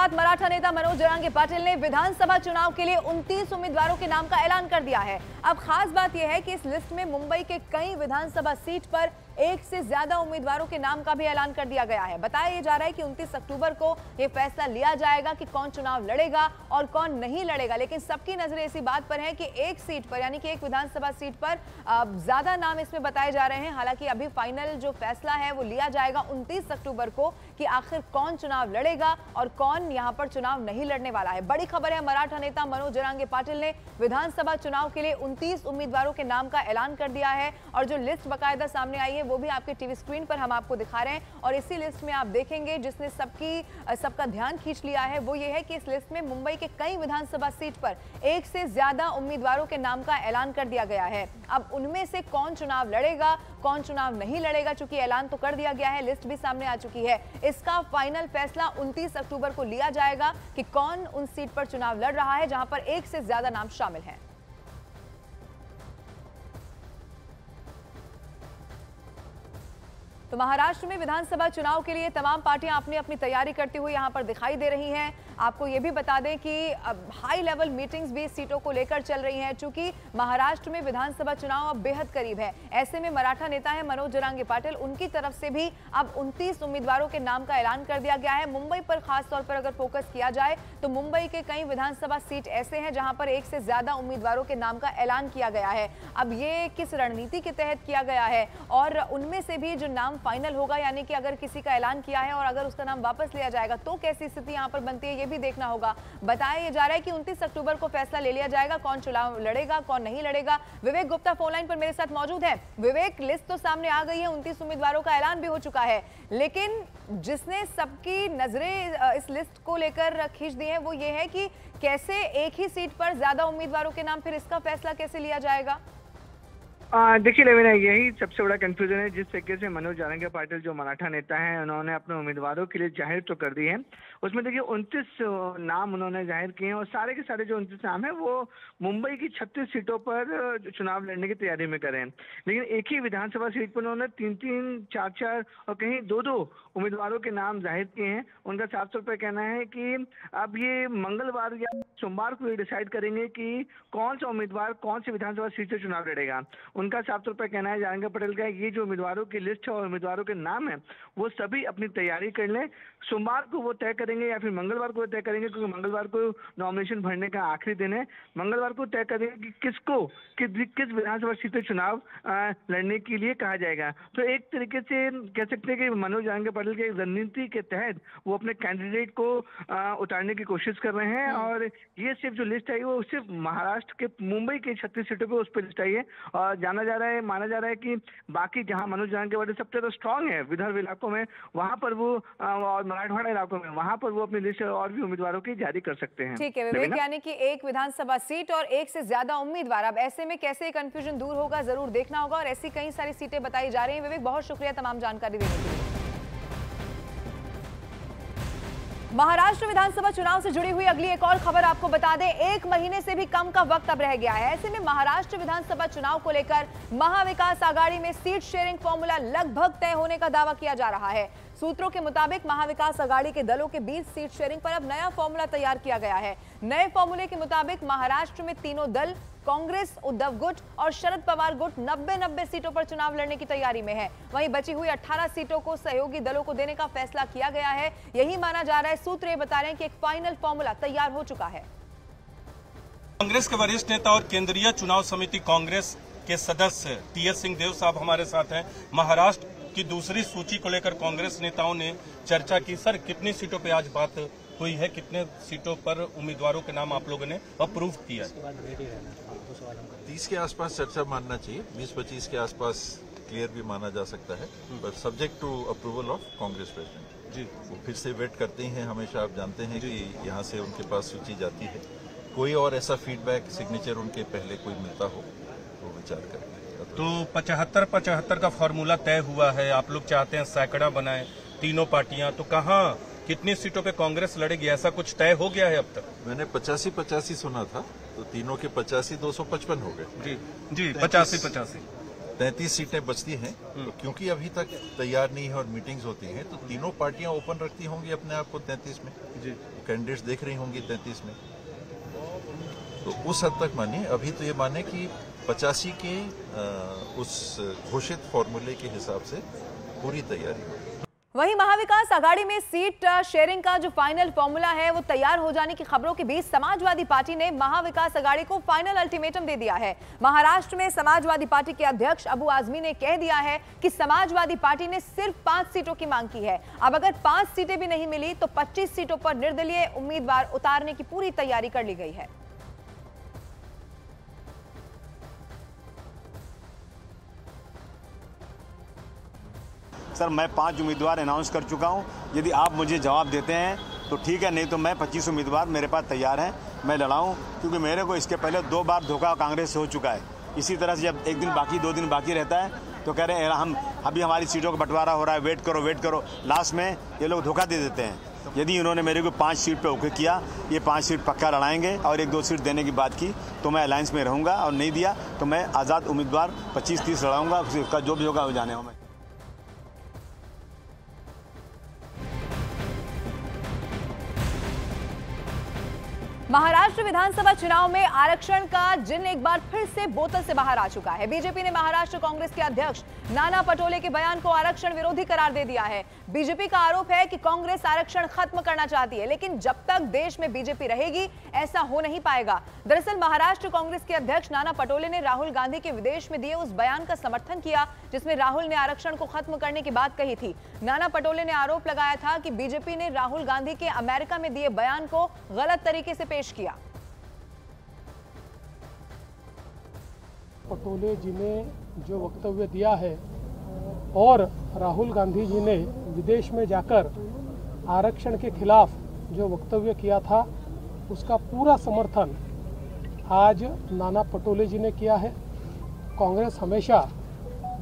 साथ मराठा नेता मनोज जरांगे पाटिल ने विधानसभा चुनाव के लिए 29 उम्मीदवारों के नाम का ऐलान कर दिया है। अब खास बात यह है कि इस लिस्ट में मुंबई के कई विधानसभा सीट पर एक से ज्यादा उम्मीदवारों के नाम का भी ऐलान कर दिया गया है। बताया जा रहा है कि 29 अक्टूबर को यह फैसला लिया जाएगा कि कौन चुनाव लड़ेगा और कौन नहीं लड़ेगा, लेकिन सबकी नजरें इसी बात पर है कि एक सीट पर यानी कि एक विधानसभा सीट पर ज्यादा नाम इसमें बताए जा रहे हैं। हालांकि अभी फाइनल जो फैसला है वो लिया जाएगा 29 अक्टूबर को कि आखिर कौन चुनाव लड़ेगा और कौन यहां पर चुनाव नहीं लड़ने वाला है। बड़ी खबर है, मराठा नेता मनोज जरांगे पाटिल ने विधानसभा चुनाव के लिए 29 उम्मीदवारों के नाम का ऐलान कर दिया है और जो लिस्ट बाकायदा सामने आई है वो भी आपके टीवी स्क्रीन पर हम आपको दिखा रहे हैं। और इसी लिस्ट में आप देखेंगे जिसने सबका ध्यान खींच लिया है वो ये है कि इस लिस्ट में मुंबई के कई विधानसभा सीट पर एक से ज्यादा उम्मीदवारों के नाम का ऐलान कर दिया गया है। अब उनमें से कौन चुनाव लड़ेगा कौन चुनाव नहीं लड़ेगा, चूंकि ऐलान तो कर दिया गया है, लिस्ट भी सामने आ चुकी है, इसका फाइनल फैसला 29 अक्टूबर को लिया जाएगा कि कौन उन सीट पर चुनाव लड़ रहा है जहां पर एक से ज्यादा नाम शामिल हैं। तो महाराष्ट्र में विधानसभा चुनाव के लिए तमाम पार्टियां अपनी अपनी तैयारी करती हुई यहां पर दिखाई दे रही हैं। आपको यह भी बता दें कि हाई लेवल मीटिंग्स भी सीटों को लेकर चल रही हैं, चूंकि महाराष्ट्र में विधानसभा चुनाव अब बेहद करीब है। ऐसे में मराठा नेता है मनोज जरांगे पाटिल, उनकी तरफ से भी अब 29 उम्मीदवारों के नाम का ऐलान कर दिया गया है। मुंबई पर खासतौर पर अगर फोकस किया जाए तो मुंबई के कई विधानसभा सीट ऐसे हैं जहां पर एक से ज्यादा उम्मीदवारों के नाम का ऐलान किया गया है। अब ये किस रणनीति के तहत किया गया है और उनमें से भी जो नाम फाइनल होगा, यानी कि अगर किसी का ऐलान किया है और अगर उसका नाम वापस लिया जाएगा तो कैसी स्थिति यहां पर बनती है ये भी देखना होगा। बताया जा रहा है कि 29 अक्टूबर को फैसला ले लिया जाएगा कौन चुनाव लड़ेगा कौन नहीं लड़ेगा। विवेक गुप्ता फोन लाइन पर मेरे साथ मौजूद है। विवेक, लिस्ट तो सामने आ गई है, 29 उम्मीदवारों का ऐलान भी हो चुका है, लेकिन जिसने सबकी नजरें इस लिस्ट को लेकर खींच दी है वो ये है कि कैसे एक ही सीट पर ज्यादा उम्मीदवारों के नाम, फिर इसका फैसला कैसे लिया जाएगा? देखिए लेविना, यही सबसे बड़ा कंफ्यूजन है। जिस तरीके से मनोज जरांगे पाटिल जो मराठा नेता हैं उन्होंने अपने उम्मीदवारों के लिए जाहिर तो कर दी है, उसमें देखिए 29 नाम उन्होंने जाहिर किए हैं और सारे के सारे जो 29 नाम है वो मुंबई की 36 सीटों पर चुनाव लड़ने की तैयारी में करें। लेकिन एक ही विधानसभा सीट पर उन्होंने 3-3, 4-4 और कहीं 2-2 उम्मीदवारों के नाम जाहिर किए हैं। उनका साफ तौर पर कहना है कि अब ये मंगलवार या सोमवार को ये डिसाइड करेंगे कि कौन सा उम्मीदवार कौन सी विधानसभा सीट से चुनाव लड़ेगा। उनका साफ तौर पर कहना है जरांगे पाटिल का, ये जो उम्मीदवारों की लिस्ट है और उम्मीदवारों के नाम है वो सभी अपनी तैयारी कर लें। सोमवार को वो तय करेंगे या फिर मंगलवार को तय करेंगे, क्योंकि मंगलवार को नॉमिनेशन भरने का आखिरी दिन है। मंगलवार को तय करेंगे कि किस विधानसभा सीट से चुनाव लड़ने के लिए कहा जाएगा। तो एक तरीके से कह सकते हैं कि मनोज जरांगे पाटिल की रणनीति के तहत वो अपने कैंडिडेट को उतारने की कोशिश कर रहे हैं और ये सिर्फ जो लिस्ट आई वो सिर्फ महाराष्ट्र के मुंबई के 36 सीटों पर उस पर लिस्ट आई है। और माना जा रहा है कि बाकी जहां मनोज जरांगे पाटिल सबसे ज्यादा स्ट्रांग है विदर्भ इलाकों में, वहां पर वो और मराठवाड़ा इलाकों में वहां पर वो अपनी लिस्ट और भी उम्मीदवारों की जारी कर सकते हैं। ठीक है विवेक, यानी कि एक विधानसभा सीट और एक से ज्यादा उम्मीदवार, अब ऐसे में कैसे कंफ्यूजन दूर होगा जरूर देखना होगा और ऐसी कई सारी सीटें बताई जा रही हैं। विवेक, बहुत शुक्रिया तमाम जानकारी देने के लिए। महाराष्ट्र विधानसभा चुनाव से जुड़ी हुई अगली एक और खबर आपको बता दें, 1 महीने से भी कम का वक्त अब रह गया है। ऐसे में महाराष्ट्र विधानसभा चुनाव को लेकर महाविकास आघाड़ी में सीट शेयरिंग फॉर्मूला लगभग तय होने का दावा किया जा रहा है। सूत्रों के मुताबिक महाविकास आघाड़ी के दलों के बीच सीट शेयरिंग पर अब नया फॉर्मूला तैयार किया गया है। नए फॉर्मूले के मुताबिक महाराष्ट्र में तीनों दल कांग्रेस, उद्धव गुट और शरद पवार गुट 90-90 सीटों पर चुनाव लड़ने की तैयारी में है। वहीं बची हुई 18 सीटों को सहयोगी दलों को देने का फैसला किया गया है। यही माना जा रहा है, सूत्र ये बता रहे हैं कि एक फाइनल फॉर्मूला तैयार हो चुका है। कांग्रेस के वरिष्ठ नेता और केंद्रीय चुनाव समिति कांग्रेस के सदस्य टीएस सिंहदेव साहब हमारे साथ हैं। महाराष्ट्र की दूसरी सूची को लेकर कांग्रेस नेताओं ने चर्चा की। सर, कितनी सीटों पे आज बात हुई है, कितने सीटों पर उम्मीदवारों के नाम आप लोगों ने अप्रूव किया? 30 के आसपास चर्चा मानना चाहिए, 20-25 के आसपास क्लियर भी माना जा सकता है, but subject to approval of Congress president ji. वो फिर से वेट करते हैं, हमेशा आप जानते हैं कि यहाँ से उनके पास सूची जाती है, कोई और ऐसा फीडबैक सिग्नेचर उनके पहले कोई मिलता हो वो विचार करेंगे। तो 75-75 का फॉर्मूला तय हुआ है, आप लोग चाहते हैं सैकड़ा बनाए तीनों पार्टियां, तो कहाँ कितनी सीटों पे कांग्रेस लड़ेगी, ऐसा कुछ तय हो गया है अब तक? मैंने 85-85 सुना था, तो तीनों के 85, 255 हो गए। जी 85-85। 33 सीटें बचती हैं, तो क्योंकि अभी तक तैयार नहीं है और मीटिंग्स होती हैं, तो तीनों पार्टियां ओपन रखती होंगी अपने आप को 33 में जी, कैंडिडेट्स देख रही होंगी 33 में, तो उस हद तक मानिए। अभी तो ये माने कि 85 के उस घोषित फॉर्मूले के हिसाब से पूरी तैयारी है। वहीं महाविकास आघाड़ी में सीट शेयरिंग का जो फाइनल फॉर्मूला है वो तैयार हो जाने की खबरों के बीच समाजवादी पार्टी ने महाविकास आघाड़ी को फाइनल अल्टीमेटम दे दिया है। महाराष्ट्र में समाजवादी पार्टी के अध्यक्ष अबू आजमी ने कह दिया है कि समाजवादी पार्टी ने सिर्फ 5 सीटों की मांग की है। अब अगर 5 सीटें भी नहीं मिली तो 25 सीटों पर निर्दलीय उम्मीदवार उतारने की पूरी तैयारी कर ली गई है। सर, मैं 5 उम्मीदवार अनाउंस कर चुका हूं। यदि आप मुझे जवाब देते हैं तो ठीक है, नहीं तो मैं 25 उम्मीदवार मेरे पास तैयार हैं, मैं लड़ाऊं, क्योंकि मेरे को इसके पहले 2 बार धोखा कांग्रेस से हो चुका है। इसी तरह से जब 1 दिन बाकी 2 दिन बाकी रहता है तो कह रहे हैं हम अभी हमारी सीटों का बंटवारा हो रहा है, वेट करो। लास्ट में ये लोग धोखा दे देते हैं। यदि इन्होंने मेरे को 5 सीट पे ओके किया, ये 5 सीट पक्का लड़ाएंगे और 1-2 सीट देने की बात की तो मैं अलायंस में रहूँगा, और नहीं दिया तो मैं आज़ाद उम्मीदवार 25-30 लड़ाऊँगा, उसका जो भी होगा हो जाने हो। मैं महाराष्ट्र विधानसभा चुनाव में आरक्षण का जिन एक बार फिर से बोतल से बाहर आ चुका है। बीजेपी ने महाराष्ट्र कांग्रेस के अध्यक्ष नाना पटोले के बयान को आरक्षण विरोधी करार दे दिया है। बीजेपी का आरोप है कि कांग्रेस आरक्षण खत्म करना चाहती है, लेकिन जब तक देश में बीजेपी रहेगी ऐसा हो नहीं पाएगा। दरअसल महाराष्ट्र कांग्रेस के अध्यक्ष नाना पटोले ने राहुल गांधी के विदेश में दिए उस बयान का समर्थन किया जिसमें राहुल ने आरक्षण को खत्म करने की बात कही थी। नाना पटोले ने आरोप लगाया था कि बीजेपी ने राहुल गांधी के अमेरिका में दिए बयान को गलत तरीके से पेश किया। पटोले जी ने जो वक्तव्य दिया है और राहुल गांधी जी ने विदेश में जाकर आरक्षण के खिलाफ जो वक्तव्य किया था उसका पूरा समर्थन आज नाना पटोले जी ने किया है। कांग्रेस हमेशा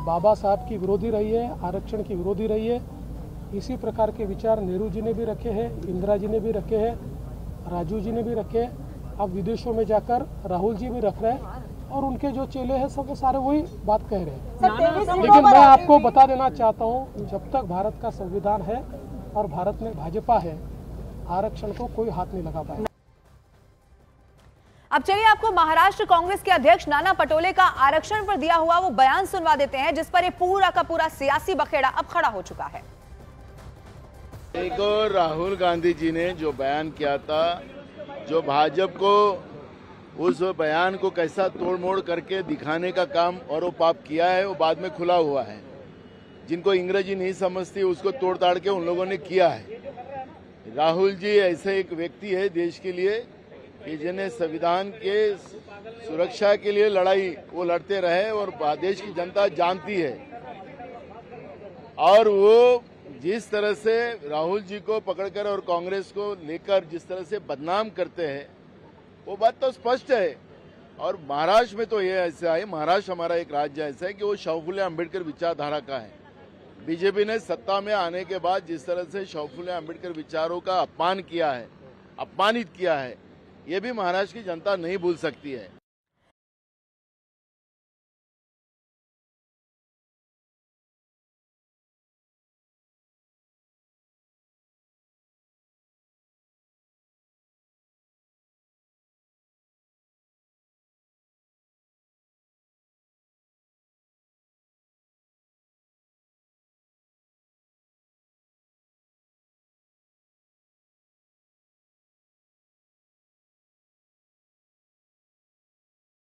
बाबा साहब की विरोधी रही है, आरक्षण की विरोधी रही है। इसी प्रकार के विचार नेहरू जी ने भी रखे हैं, इंदिरा जी ने भी रखे हैं, राजू जी ने भी रखे। अब विदेशों में जाकर राहुल जी भी रख रहे हैं और उनके जो चेले हैं सब सारे वही बात कह रहे हैं। लेकिन मैं आपको बता देना चाहता हूं, जब तक भारत का संविधान है और भारत में भाजपा है, आरक्षण को कोई हाथ नहीं लगा पाएगा। अब चलिए आपको महाराष्ट्र कांग्रेस के अध्यक्ष नाना पटोले का आरक्षण पर दिया हुआ वो बयान सुनवा देते हैं, जिस पर ये पूरा का पूरा सियासी बखेड़ा अब खड़ा हो चुका है। एक राहुल गांधी जी ने जो बयान किया था, जो भाजपा को उस बयान को कैसा तोड़ मोड़ करके दिखाने का काम और वो पाप किया है, वो बाद में खुला हुआ है। जिनको अंग्रेजी नहीं समझती उसको तोड़ ताड़ के उन लोगों ने किया है। राहुल जी ऐसे एक व्यक्ति है देश के लिए कि जिन्हें संविधान के सुरक्षा के लिए लड़ाई वो लड़ते रहे और देश की जनता जानती है। और वो जिस तरह से राहुल जी को पकड़कर और कांग्रेस को लेकर जिस तरह से बदनाम करते हैं वो बात तो स्पष्ट है। और महाराष्ट्र में तो ये ऐसा है, महाराष्ट्र हमारा एक राज्य ऐसा है कि वो शाहू फुले अम्बेडकर विचारधारा का है। बीजेपी ने सत्ता में आने के बाद जिस तरह से शाहू फुले अम्बेडकर विचारों का अपमान किया है, अपमानित किया है, ये भी महाराष्ट्र की जनता नहीं भूल सकती है।